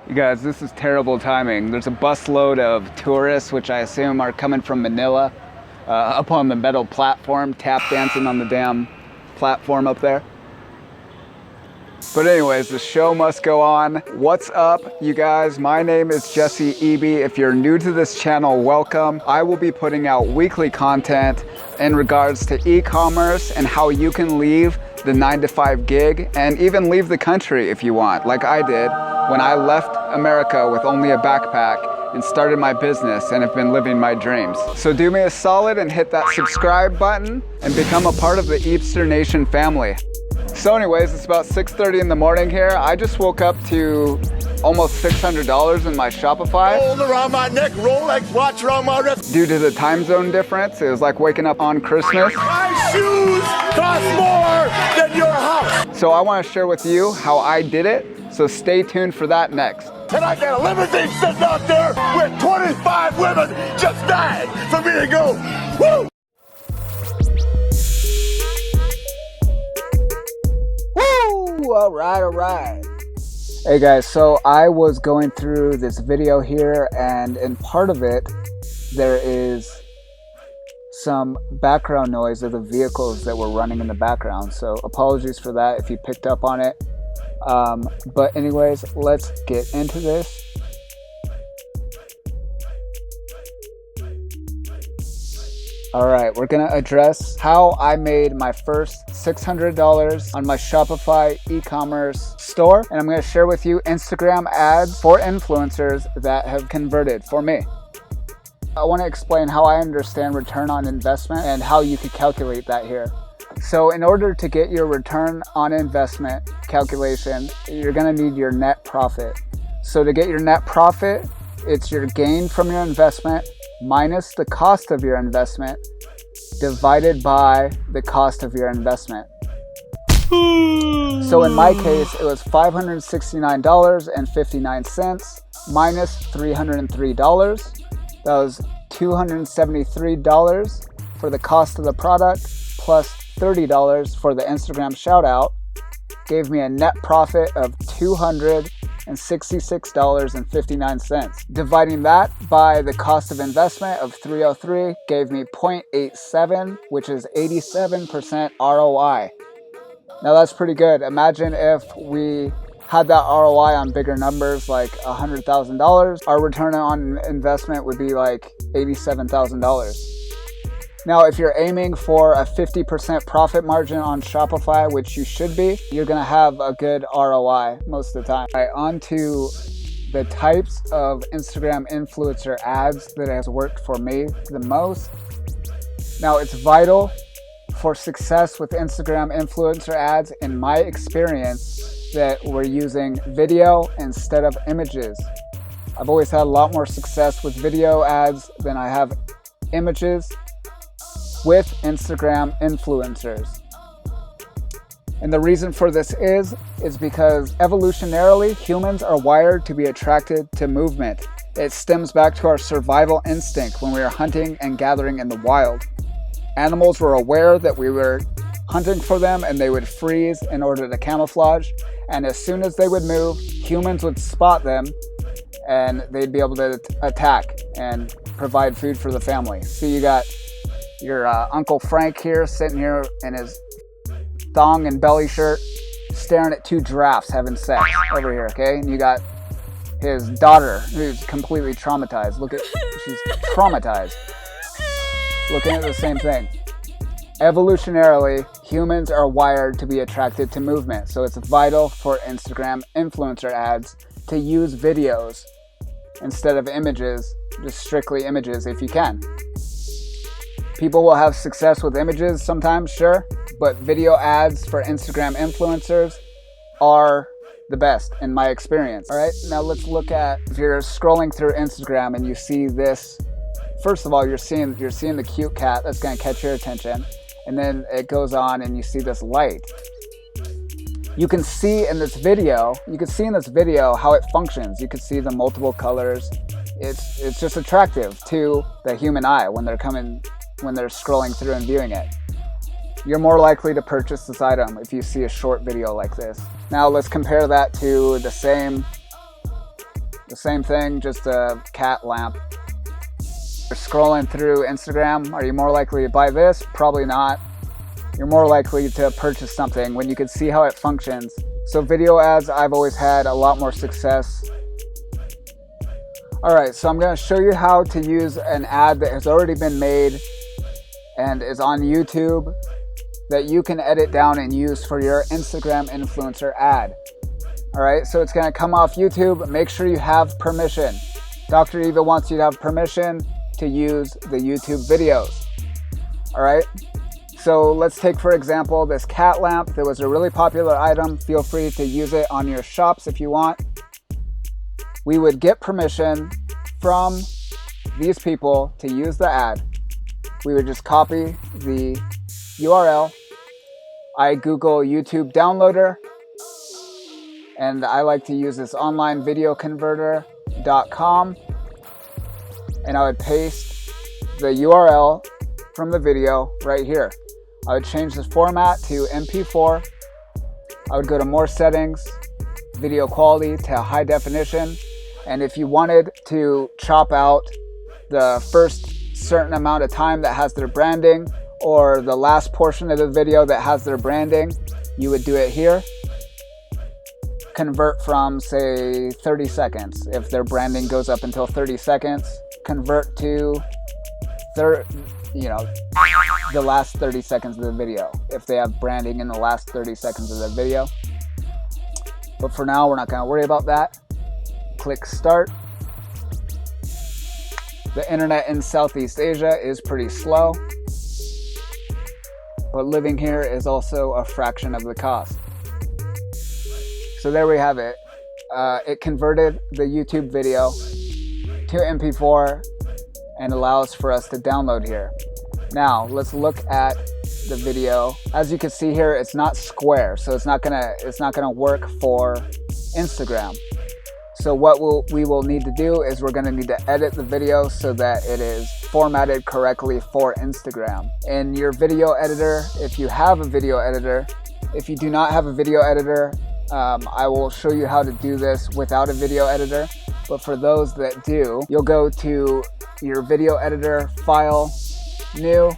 You guys, this is terrible timing. There's a busload of tourists, which I assume are coming from Manila, up on the metal platform, tap dancing on the damn platform up there. But anyways, the show must go on. What's up, you guys? My name is Jesse Eby. If you're new to this channel, welcome. I will be putting out weekly content in regards to e-commerce and how you can leave the 9-to-5 gig and even leave the country if you want, like I did when I left America with only a backpack and started my business and have been living my dreams. So do me a solid and hit that subscribe button and become a part of the Eepster Nation family. So anyways, it's about 6:30 in the morning here. I just woke up to almost $600 in my Shopify. Gold around my neck, Rolex watch around my wrist. Due to the time zone difference, it was like waking up on Christmas. My shoes cost more than your house. So I want to share with you how I did it. So stay tuned for that next. And I got a limousine sitting out there with 25 women just dying for me to go, woo! All right. Hey guys, so I was going through this video here, and in part of it, there is some background noise of the vehicles that were running in the background. So apologies for that if you picked up on it. But anyways, let's get into this. All right, we're gonna address how I made my first $600 on my Shopify e-commerce store. And I'm gonna share with you Instagram ads for influencers that have converted for me. I wanna explain how I understand return on investment and how you could calculate that here. So in order to get your return on investment calculation, you're gonna need your net profit. So to get your net profit, it's your gain from your investment minus the cost of your investment divided by the cost of your investment. So in my case, it was $569.59 minus $303. That was $273 for the cost of the product plus $30 for the Instagram shout out. Gave me a net profit of $266.59. Dividing that by the cost of investment of $303 gave me 0.87, which is 87% ROI. Now that's pretty good. Imagine if we had that ROI on bigger numbers like $100,000, our return on investment would be like $87,000. Now, if you're aiming for a 50% profit margin on Shopify, which you should be, you're gonna have a good ROI most of the time. All right, on to the types of Instagram influencer ads that has worked for me the most. Now, it's vital for success with Instagram influencer ads, in my experience, that we're using video instead of images. I've always had a lot more success with video ads than I have images with Instagram influencers. And the reason for this is because evolutionarily, humans are wired to be attracted to movement. It stems back to our survival instinct when we were hunting and gathering in the wild. Animals were aware that we were hunting for them and they would freeze in order to camouflage. And as soon as they would move, humans would spot them and they'd be able to attack and provide food for the family. So you got your Uncle Frank here, sitting here in his thong and belly shirt, staring at two giraffes having sex over here, okay? And you got his daughter, who's completely traumatized. She's traumatized. Looking at the same thing. Evolutionarily, humans are wired to be attracted to movement, so it's vital for Instagram influencer ads to use videos instead of images, just strictly images if you can. People will have success with images sometimes, sure, but video ads for Instagram influencers are the best in my experience. All right, now let's look at, if you're scrolling through Instagram and you see this, first of all, you're seeing the cute cat that's gonna catch your attention, and then it goes on and you see this light. You can see in this video how it functions. You can see the multiple colors. It's just attractive to the human eye when they're scrolling through and viewing it. You're more likely to purchase this item if you see a short video like this. Now let's compare that to the same The same thing, just a cat lamp. You're scrolling through Instagram. Are you more likely to buy this? Probably not. You're more likely to purchase something when you can see how it functions. So video ads, I've always had a lot more success. Alright, so I'm going to show you how to use an ad that has already been made and is on YouTube that you can edit down and use for your Instagram influencer ad. Alright, so it's going to come off YouTube. Make sure you have permission. Dr. Eva wants you to have permission to use the YouTube videos. Alright, so let's take for example this cat lamp that was a really popular item. Feel free to use it on your shops if you want. We would get permission from these people to use the ad. We would just copy the URL. I Google YouTube downloader, and I like to use this onlinevideoconverter.com, and I would paste the URL from the video right here. I would change the format to MP4. I would go to more settings, video quality to high definition, and if you wanted to chop out the first certain amount of time that has their branding or the last portion of the video that has their branding, you would do it here. Convert from, say, 30 seconds. If their branding goes up until 30 seconds, convert to the last 30 seconds of the video if they have branding in the last 30 seconds of the video. But for now, we're not going to worry about that. Click start. The internet in Southeast Asia is pretty slow, but living here is also a fraction of the cost. So there we have it. It converted the YouTube video to MP4 and allows for us to download here. Now let's look at the video. As you can see here, it's not square, so it's not gonna work for Instagram. So what we will need to do is we're going to need to edit the video so that it is formatted correctly for Instagram. In your video editor, if you have a video editor, if you do not have a video editor, I will show you how to do this without a video editor. But for those that do, you'll go to your video editor, File, New.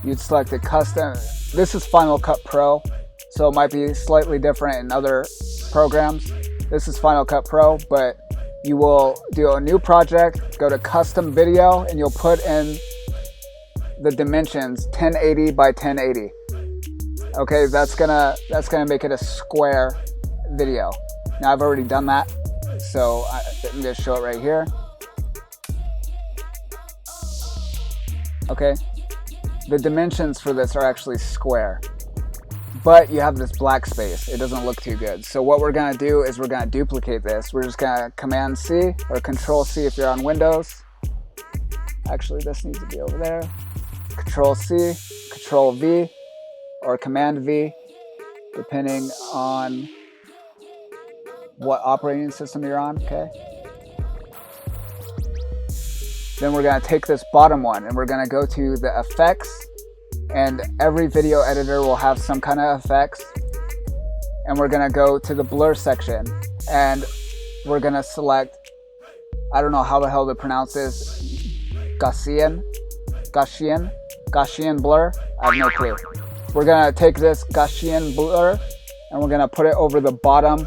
You'd select a custom. This is Final Cut Pro, so it might be slightly different in other programs. This is Final Cut Pro, but you will do a new project, go to custom video, and you'll put in the dimensions 1080 by 1080. Okay, that's gonna make it a square video. Now I've already done that, so I'm gonna show it right here. Okay, the dimensions for this are actually square, but you have this black space. It doesn't look too good. So what we're gonna do is we're gonna duplicate this. We're just gonna Command C or Control C if you're on Windows. Actually, this needs to be over there. Control C, Control V, or Command V, depending on what operating system you're on, okay? Then we're gonna take this bottom one and we're gonna go to the effects, and every video editor will have some kind of effects. And we're gonna go to the blur section and we're gonna select, I don't know how the hell to pronounce this, Gaussian blur, I have no clue. We're gonna take this Gaussian blur and we're gonna put it over the bottom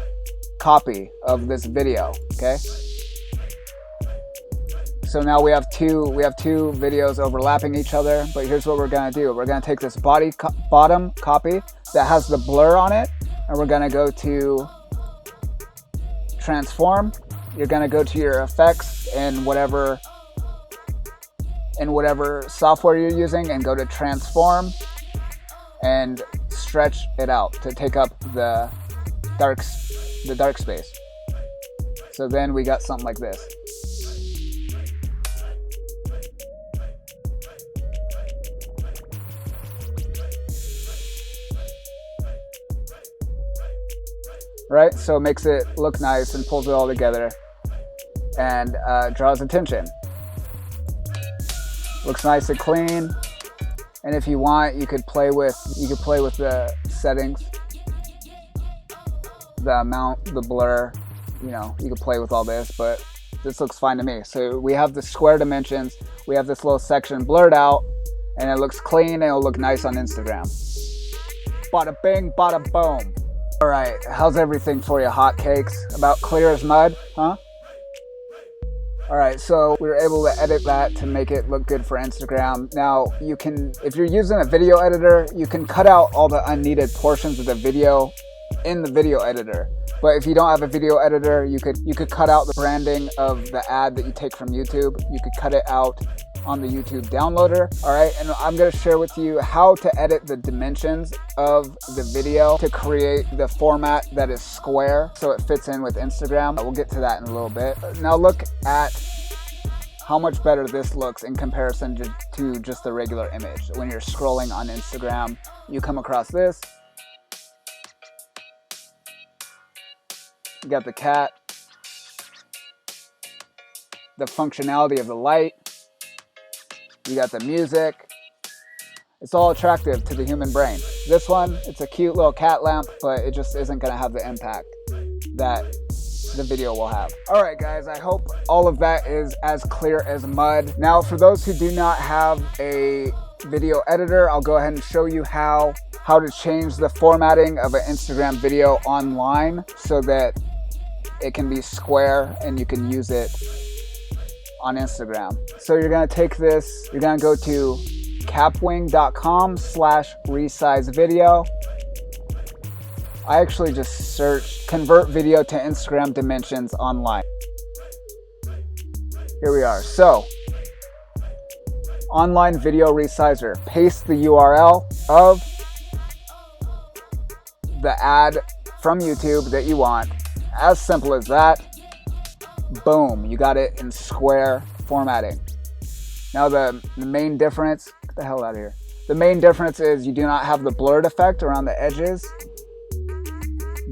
copy of this video, okay? So now we have two videos overlapping each other, but here's what we're gonna do. We're gonna take this bottom copy that has the blur on it, and we're gonna go to transform. You're gonna go to your effects in whatever software you're using and go to transform and stretch it out to take up the dark space. So then we got something like this. Right, so it makes it look nice and pulls it all together and draws attention. Looks nice and clean, and if you want, you could play with the settings. the amount, the blur, you can play with all this, but this looks fine to me. So we have the square dimensions, we have this little section blurred out, and it looks clean and it'll look nice on Instagram. Bada bing, bada boom. All right, how's everything for you, hotcakes? About clear as mud, huh? All right, so we were able to edit that to make it look good for Instagram. Now, you can, if you're using a video editor, you can cut out all the unneeded portions of the video in the video editor. But if you don't have a video editor, you could cut out the branding of the ad that you take from YouTube. You could cut it out on the YouTube downloader. All right, and I'm gonna share with you how to edit the dimensions of the video to create the format that is square so it fits in with Instagram. We'll get to that in a little bit. Now look at how much better this looks in comparison to just the regular image. When you're scrolling on Instagram, you come across this. You got the cat, the functionality of the light, you got the music. It's all attractive to the human brain. This one, it's a cute little cat lamp, but it just isn't gonna have the impact that the video will have. All right, guys, I hope all of that is as clear as mud. Now, for those who do not have a video editor, I'll go ahead and show you how to change the formatting of an Instagram video online so that it can be square and you can use it on Instagram. So you're gonna take this, you're gonna go to capwing.com/resize video. I actually just searched convert video to Instagram dimensions online. Here we are. So, online video resizer. Paste the URL of the ad from YouTube that you want. As simple as that. Boom, you got it in square formatting. Now the main difference, get the hell out of here. The main difference is you do not have the blurred effect around the edges.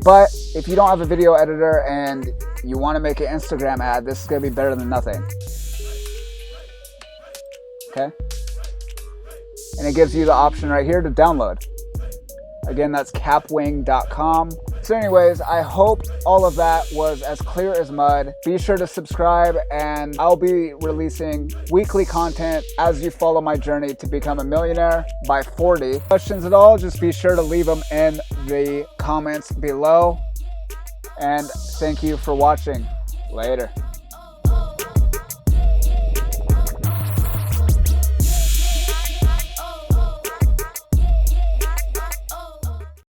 But if you don't have a video editor and you want to make an Instagram ad, this is going to be better than nothing. Okay? And it gives you the option right here to download. Again, that's capwing.com. So anyways, I hope all of that was as clear as mud. Be sure to subscribe, and I'll be releasing weekly content as you follow my journey to become a millionaire by 40. Questions at all, just be sure to leave them in the comments below. And thank you for watching. Later.